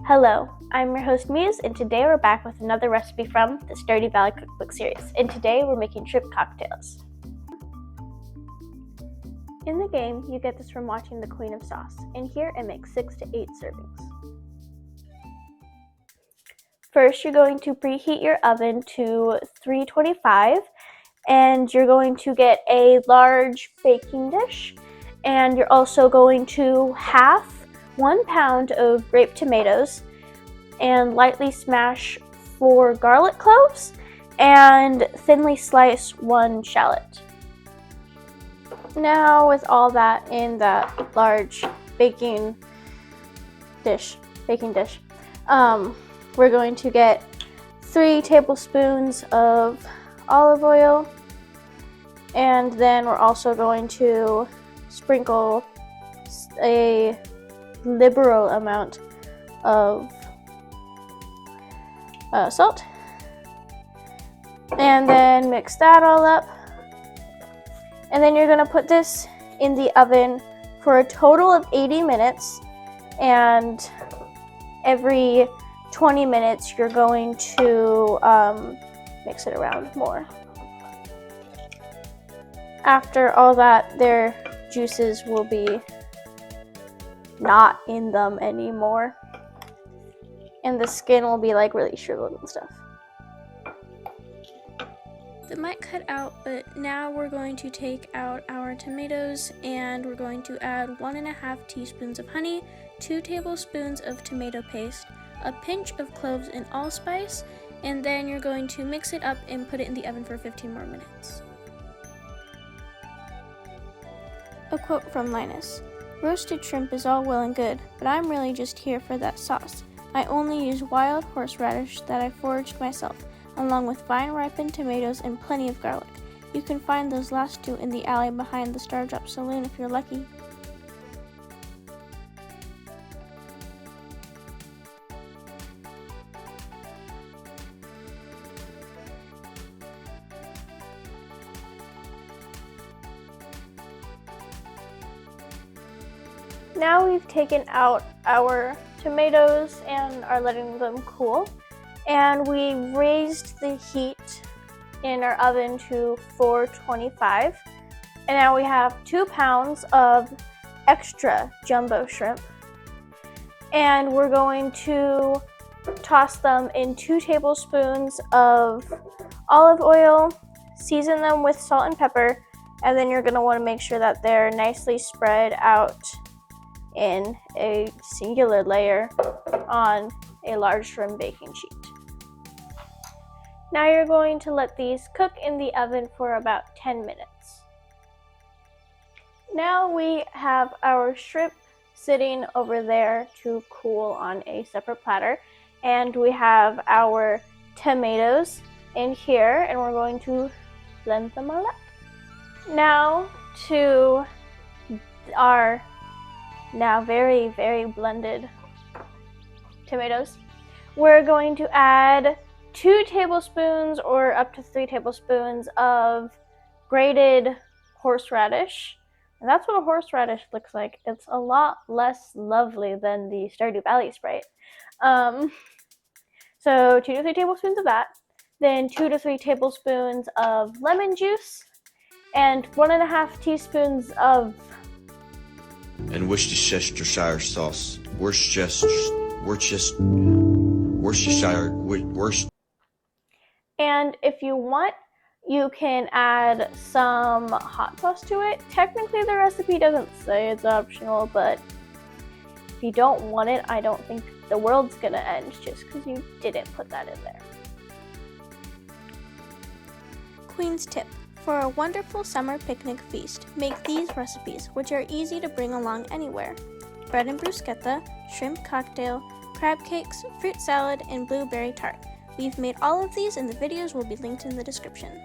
Hello, I'm your host Muse, and today we're back with another recipe from the Stardew Valley cookbook series. And today we're making shrimp cocktails. In the game, you get this from watching the Queen of Sauce, and here it makes 6 to 8 servings. First, you're going to preheat your oven to 325, and you're going to get a large baking dish, and you're also going to half 1 pound of grape tomatoes and lightly smash 4 garlic cloves and thinly slice 1 shallot. Now with all that in that large baking dish, we're going to get 3 tablespoons of olive oil, and then we're also going to sprinkle a liberal amount of salt, and then mix that all up. And then you're going to put this in the oven for a total of 80 minutes, and every 20 minutes you're going to mix it around more. After all that, their juices will be not in them anymore, and the skin will be like really shriveled and stuff. That might cut out, but now we're going to take out our tomatoes, and we're going to add 1.5 teaspoons of honey, 2 tablespoons of tomato paste, a pinch of cloves and allspice, and then you're going to mix it up and put it in the oven for 15 more minutes. A quote from Linus: "Roasted shrimp is all well and good, but I'm really just here for that sauce. I only use wild horseradish that I foraged myself, along with fine ripened tomatoes and plenty of garlic. You can find those last 2 in the alley behind the Star Drop Saloon if you're lucky." Now we've taken out our tomatoes and are letting them cool, and we raised the heat in our oven to 425, and now we have 2 pounds of extra jumbo shrimp, and we're going to toss them in 2 tablespoons of olive oil, season them with salt and pepper, and then you're going to want to make sure that they're nicely spread out in a singular layer on a large shrimp baking sheet. Now you're going to let these cook in the oven for about 10 minutes. Now we have our shrimp sitting over there to cool on a separate platter, and we have our tomatoes in here, and we're going to blend them all up. Now to our now very, very blended tomatoes, we're going to add 2 tablespoons or up to 3 tablespoons of grated horseradish. And that's what a horseradish looks like. It's a lot less lovely than the Stardew Valley Sprite. So 2 to 3 tablespoons of that, then 2 to 3 tablespoons of lemon juice, and 1.5 teaspoons of and Worcestershire sauce. And if you want, you can add some hot sauce to it. Technically, the recipe doesn't say it's optional, but if you don't want it, I don't think the world's gonna end just because you didn't put that in there. Queen's tip: for a wonderful summer picnic feast, make these recipes, which are easy to bring along anywhere: bread and bruschetta, shrimp cocktail, crab cakes, fruit salad, and blueberry tart. We've made all of these, and the videos will be linked in the description.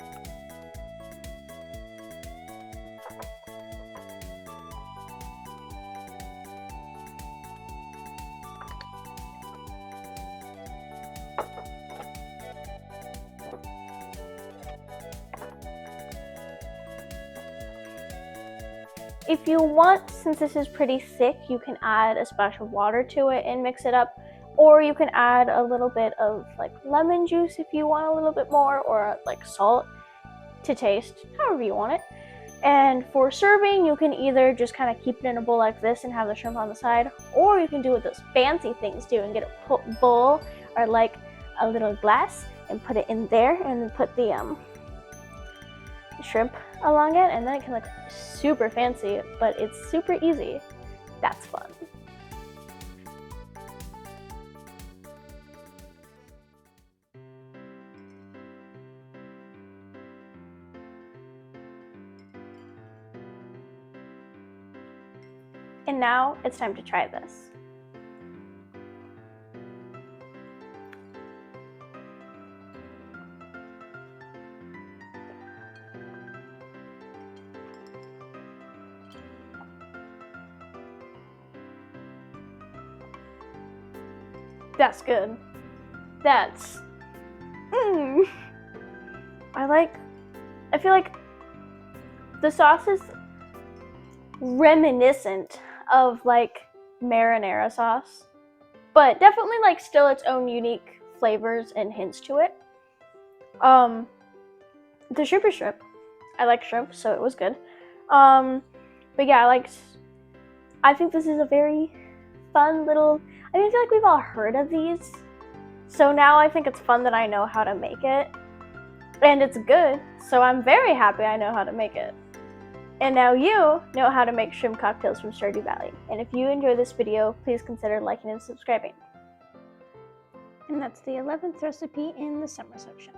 If you want, since this is pretty thick, you can add a splash of water to it and mix it up. or you can add a little bit of like lemon juice if you want a little bit more, or like salt to taste, however you want it. And for serving, you can either just kind of keep it in a bowl like this and have the shrimp on the side, or you can do what those fancy things do and get a bowl or like a little glass and put it in there, and then put the shrimp along it, and then it can look super fancy, but it's super easy. That's fun. And now it's time to try this. That's good. That's... I feel like the sauce is reminiscent of like marinara sauce, but definitely like still its own unique flavors and hints to it. The shrimp is shrimp. I like shrimp, so it was good. But yeah, I think this is a very fun little, I feel like we've all heard of these, so now I think it's fun that I know how to make it, and it's good, so I'm very happy I know how to make it. And now you know how to make shrimp cocktails from Stardew Valley. And if you enjoyed this video, please consider liking and subscribing. And that's the 11th recipe in the summer section.